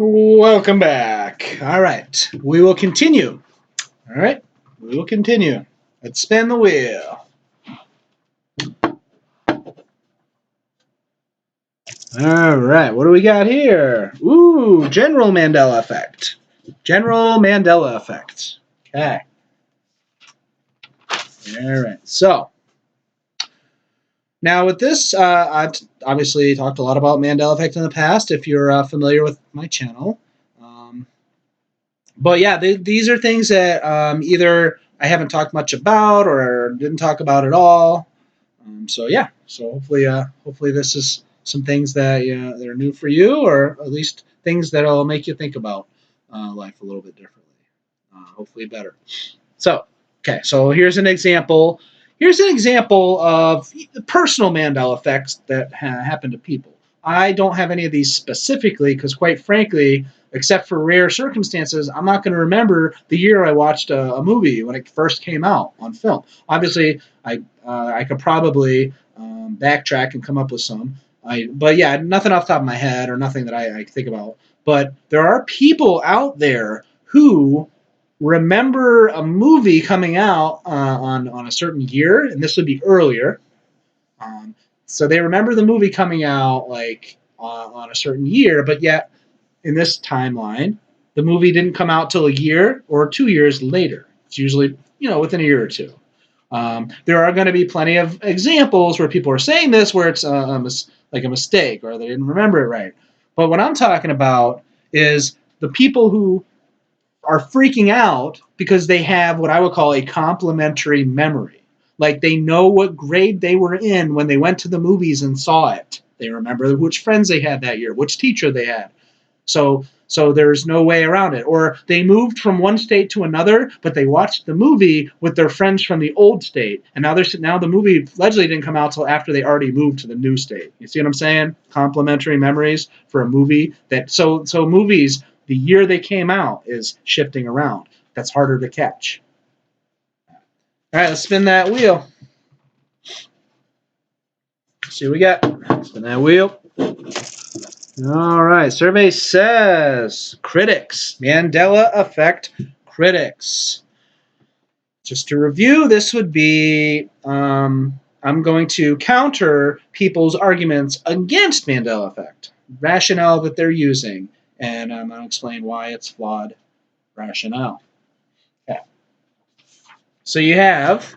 Welcome back. All right, we will continue. All right, we will continue. Let's spin the wheel. All right, what do we got here? Ooh, General Mandela Effect. General Mandela Effect. Okay. All right, so now with this, I've obviously talked a lot about Mandela Effect in the past, if you're familiar with my channel. But yeah, these are things that either I haven't talked much about or didn't talk about at all. So yeah, so hopefully this is some things that that are new for you, or at least things that'll make you think about life a little bit differently. Hopefully better. So okay, so here's an example. Here's an example of personal Mandela effects that happen to people. I don't have any of these specifically because, quite frankly, except for rare circumstances, I'm not going to remember the year I watched a movie when it first came out on film. Obviously, I could probably backtrack and come up with some. But yeah, nothing off the top of my head or nothing that I think about. But there are people out there who remember a movie coming out on a certain year, and this would be earlier. So they remember the movie coming out like on a certain year, but yet in this timeline, the movie didn't come out till a year or 2 years later. It's usually within a year or two. There are going to be plenty of examples where people are saying this where it's like a mistake or they didn't remember it right. But what I'm talking about is the people who are freaking out because they have what I would call a complementary memory. Like they know what grade they were in when they went to the movies and saw it. They remember which friends they had that year, which teacher they had. So there's no way around it. Or they moved from one state to another, but they watched the movie with their friends from the old state, and now the movie allegedly didn't come out till after they already moved to the new state. You see what I'm saying? Complementary memories for a movie that so movies, the year they came out is shifting around. That's harder to catch. All right, let's spin that wheel. See what we got. Spin that wheel. All right. Survey says critics, Mandela effect critics. Just to review, this would be I'm going to counter people's arguments against Mandela effect, rationale that they're using, and I'm going to explain why it's flawed rationale. Okay. So you have,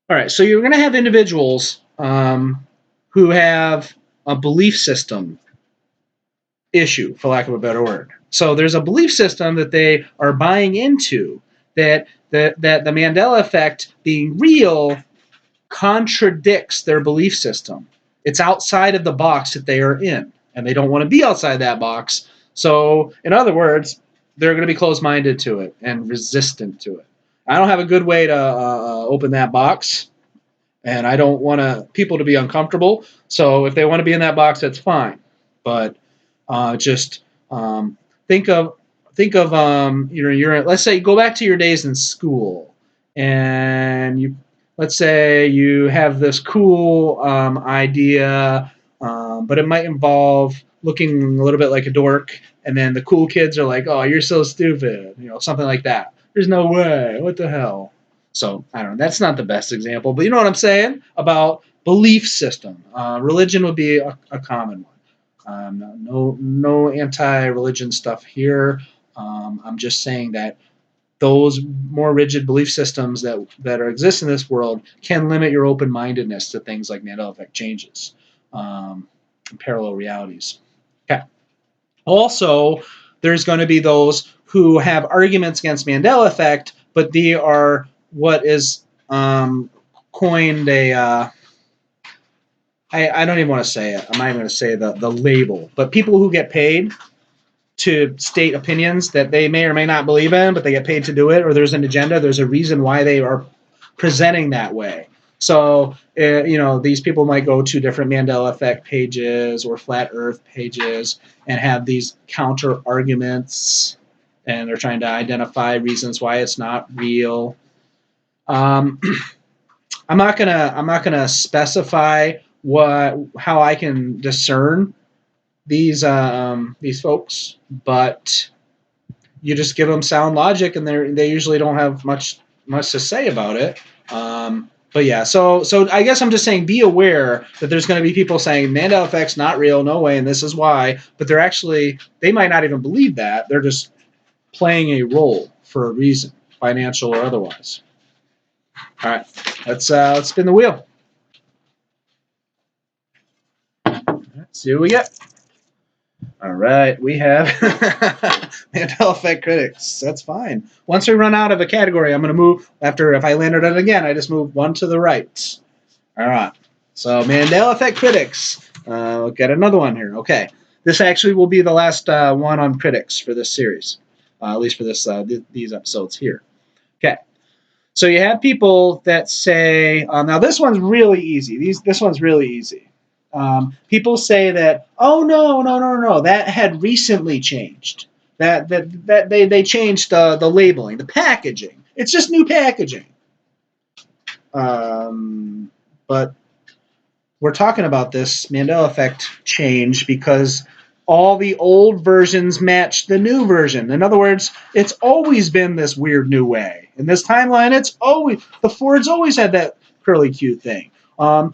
all right, so you're going to have individuals who have a belief system issue, for lack of a better word. So there's a belief system that they are buying into that the Mandela effect being real contradicts their belief system. It's outside of the box that they are in, and they don't want to be outside that box. So, in other words, they're going to be closed-minded to it and resistant to it. I don't have a good way to open that box, and I don't want people to be uncomfortable. So if they want to be in that box, that's fine. But just think of let's say you go back to your days in school, and let's say you have this cool idea, but it might involve looking a little bit like a dork, and then the cool kids are like, "Oh, you're so stupid," something like that. There's no way. What the hell? So I don't know. That's not the best example, but you know what I'm saying about belief system. Religion would be a common one. No anti-religion stuff here. I'm just saying that those more rigid belief systems that exist in this world can limit your open-mindedness to things like Mandela effect changes, parallel realities. Okay. Also, there's going to be those who have arguments against Mandela effect, but they are what is coined a I don't even want to say it. I'm not even going to say the label. But people who get paid to state opinions that they may or may not believe in, but they get paid to do it, or there's an agenda, there's a reason why they are presenting that way. So, these people might go to different Mandela effect pages or flat earth pages and have these counter arguments, and they're trying to identify reasons why it's not real. I'm not gonna specify how I can discern these folks, but you just give them sound logic, and they usually don't have much to say about it. But yeah, so I guess I'm just saying, be aware that there's going to be people saying Mandela effect's not real, no way, and this is why. But they might not even believe that. They're just playing a role for a reason, financial or otherwise. All right, let's spin the wheel. Let's see what we get. All right, we have Mandela effect critics. That's fine. Once we run out of a category, I'm going to move. If I landed it again, I just move one to the right. All right. So Mandela effect critics. We'll get another one here. Okay. This actually will be the last one on critics for this series, at least for these episodes here. Okay. So you have people that say, now this one's really easy. This one's really easy. People say that, oh no, that had recently changed. That they changed the labeling, the packaging. It's just new packaging. But we're talking about this Mandela effect change because all the old versions match the new version. In other words, it's always been this weird new way. In this timeline, the Fords always had that curly Q thing. The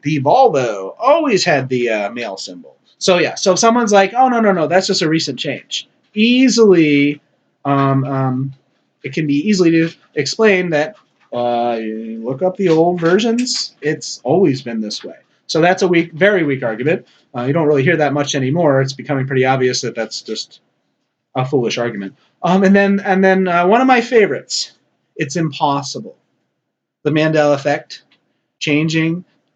Volvo always had the male symbol. So yeah, so if someone's like, oh no, that's just a recent change. Easily, it can be easily explained that you look up the old versions, it's always been this way. So that's a very weak argument. You don't really hear that much anymore. It's becoming pretty obvious that that's just a foolish argument. And then one of my favorites, it's impossible. The Mandela effect,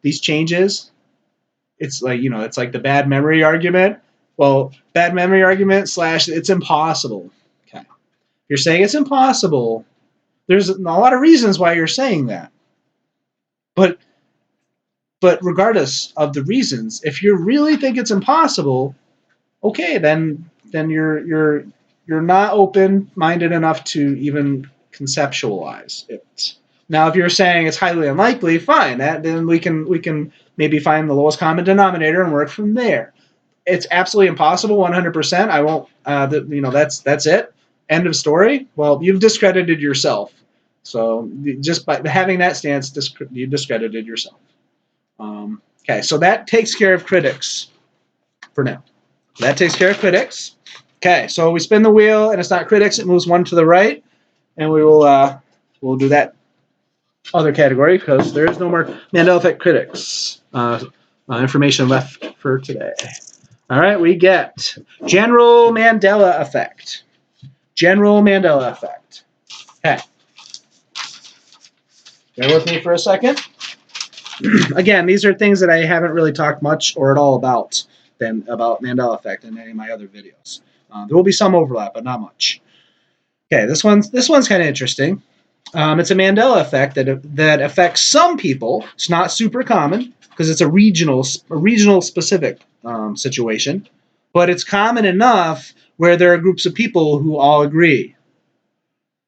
these changes. It's like the bad memory argument. Well, bad memory argument / it's impossible. Okay, you're saying it's impossible. There's a lot of reasons why you're saying that. But regardless of the reasons, if you really think it's impossible, okay, then you're not open-minded enough to even conceptualize it. Now, if you're saying it's highly unlikely, fine. Then we can maybe find the lowest common denominator and work from there. It's absolutely impossible, 100%. I won't. That's it. End of story. Well, you've discredited yourself. So just by having that stance, you discredited yourself. Okay, so that takes care of critics for now. That takes care of critics. Okay, so we spin the wheel, and it's not critics. It moves one to the right, and we'll do that other category because there is no more Mandela effect critics information left for today. All right, we get general Mandela effect. General Mandela effect. Okay. Bear with me for a second. Again, these are things that I haven't really talked much or at all about Mandela effect in any of my other videos. There will be some overlap, but not much. Okay, this one's kind of interesting. It's a Mandela effect that affects some people. It's not super common because it's a regional specific situation, but it's common enough where there are groups of people who all agree.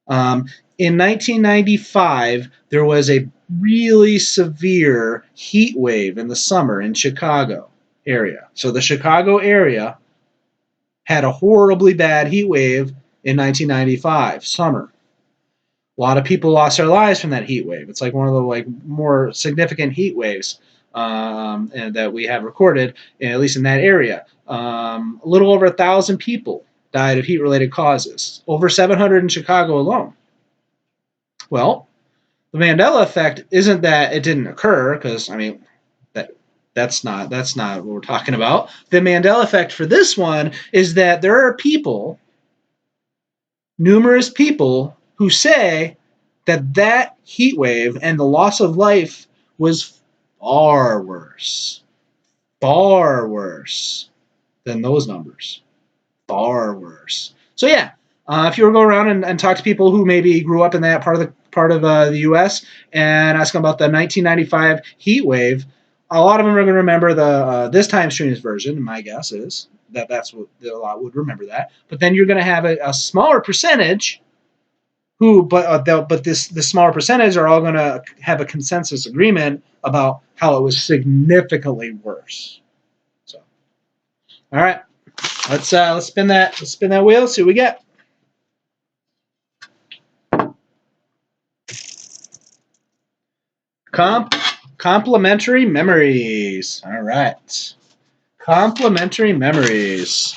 In 1995, there was a really severe heat wave in the summer in Chicago area. So the Chicago area had a horribly bad heat wave in 1995 summer. A lot of people lost their lives from that heat wave. It's like one of the more significant heat waves and that we have recorded, at least in that area. A little over 1,000 people died of heat-related causes. Over 700 in Chicago alone. Well, the Mandela effect isn't that it didn't occur, because that's not what we're talking about. The Mandela effect for this one is that there are numerous people, who say that heat wave and the loss of life was far worse than those numbers. Far worse. So yeah, if you were to go around and talk to people who maybe grew up in that part of the U.S. and ask them about the 1995 heat wave, a lot of them are going to remember the this time series version. My guess is that's what a lot would remember that. But then you're going to have a smaller percentage but this smaller percentage are all going to have a consensus agreement about how it was significantly worse. So, all right, let's spin that wheel. See what we get. Complementary memories. All right, complementary memories.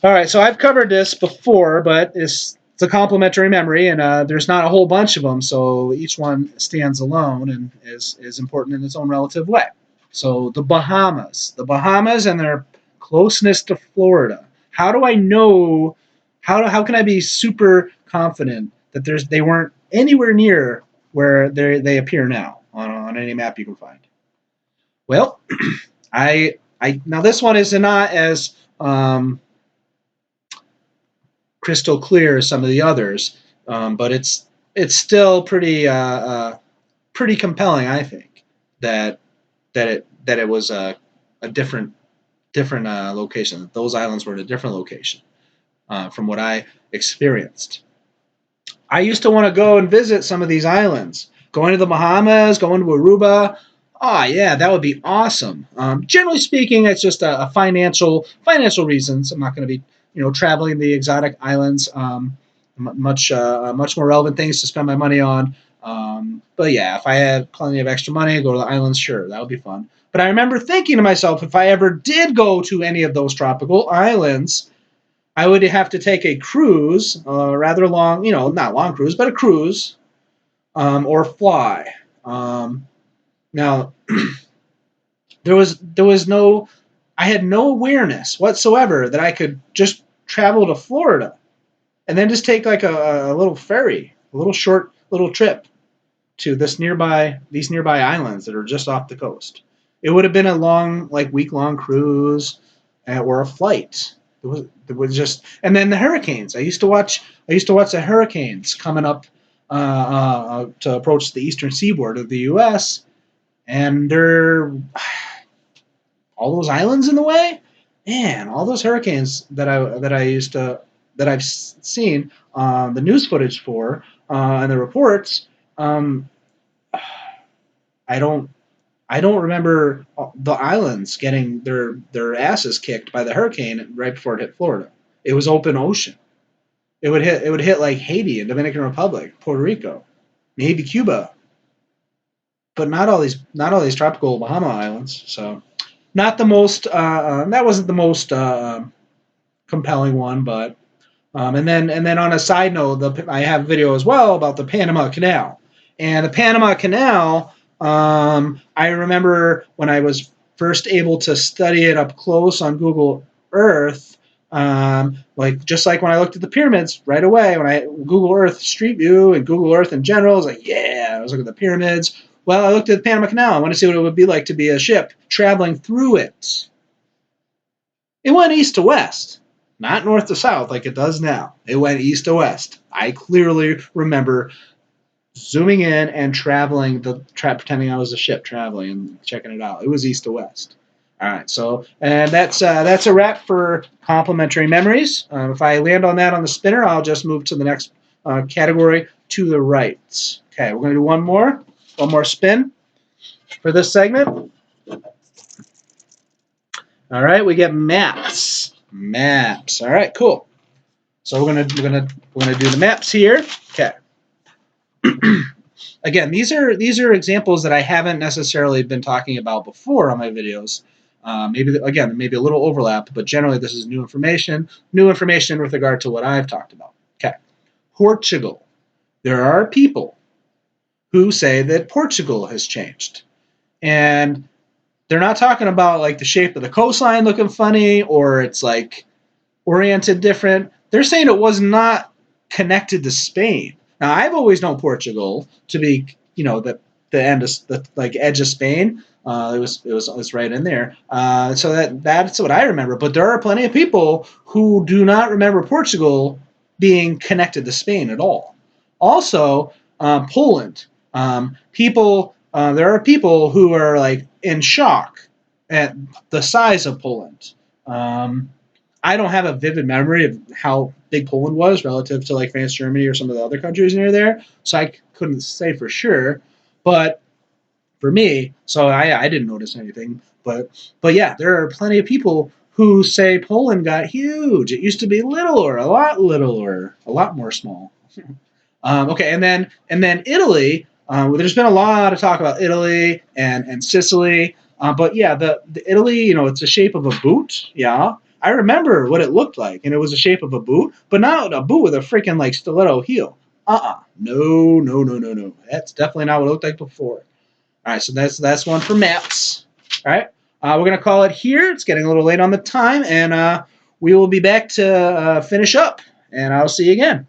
All right, so I've covered this before, but it's a complementary memory, and there's not a whole bunch of them, so each one stands alone and is important in its own relative way. So the Bahamas and their closeness to Florida. How do I know? How can I be super confident that they weren't anywhere near where they appear now on any map you can find? Well, I now this one is not as crystal clear as some of the others, but it's still pretty compelling, I think, that it was a different location. That those islands were at a different location from what I experienced. I used to want to go and visit some of these islands, going to the Bahamas, going to Aruba. Oh yeah, that would be awesome. Generally speaking, it's just a financial reasons. I'm not going to be traveling the exotic islands. Much more relevant things to spend my money on. But yeah, if I had plenty of extra money, go to the islands, sure, that would be fun. But I remember thinking to myself, if I ever did go to any of those tropical islands, I would have to take a cruise, rather long, not long cruise, but a cruise, or fly. Now, there was no, I had no awareness whatsoever that I could just travel to Florida and then just take like a little ferry, a little short little trip to these nearby islands that are just off the coast. It would have been a long, like week-long cruise or a flight. It was just, and then the hurricanes. I used to watch the hurricanes coming up to approach the eastern seaboard of the U.S. and they're all those islands in the way. Man, all those hurricanes that I've seen the news footage for and the reports. I don't I don't remember the islands getting their asses kicked by the hurricane right before it hit Florida. It was open ocean. It would hit like Haiti and Dominican Republic, Puerto Rico, maybe Cuba, but not all these tropical Bahama islands. So not the most that wasn't the most compelling one, but and then on a side note, I have a video as well about the Panama Canal. And the Panama Canal, I remember when I was first able to study it up close on Google Earth, just like when I looked at the pyramids right away, when I Google Earth Street View and Google Earth in general, I was like, yeah, I was looking at the pyramids. Well, I looked at the Panama Canal. I wanted to see what it would be like to be a ship traveling through it. It went east to west, not north to south like it does now. It went east to west. I clearly remember zooming in and pretending I was a ship traveling and checking it out. It was east to west. All right, so and that's a wrap for complementary memories. If I land on that on the spinner, I'll just move to the next category to the right. Okay, we're going to do one more spin for this segment. All right, we get maps. Maps. All right, cool. So we're gonna do the maps here. Okay. Again, these are examples that I haven't necessarily been talking about before on my videos. Maybe a little overlap, but generally this is new information with regard to what I've talked about. Okay. Portugal. There are people who say that Portugal has changed. And they're not talking about like the shape of the coastline looking funny or it's like oriented different. They're saying it was not connected to Spain. Now I've always known Portugal to be, the end of the edge of Spain. It was right in there. So that's what I remember. But there are plenty of people who do not remember Portugal being connected to Spain at all. Also, Poland. There are people who are like in shock at the size of Poland. I don't have a vivid memory of how big Poland was relative to like France, Germany, or some of the other countries near there, so I couldn't say for sure. But for me, so I didn't notice anything. But yeah, there are plenty of people who say Poland got huge. It used to be littler, a lot more small. Okay, and then Italy. There's been a lot of talk about Italy and Sicily, but yeah, the Italy, it's the shape of a boot. Yeah, I remember what it looked like, and it was the shape of a boot, but not a boot with a freaking like stiletto heel. No, no, no, no, no. That's definitely not what it looked like before. All right, so that's one for maps. All right, we're gonna call it here. It's getting a little late on the time, and we will be back to finish up. And I'll see you again.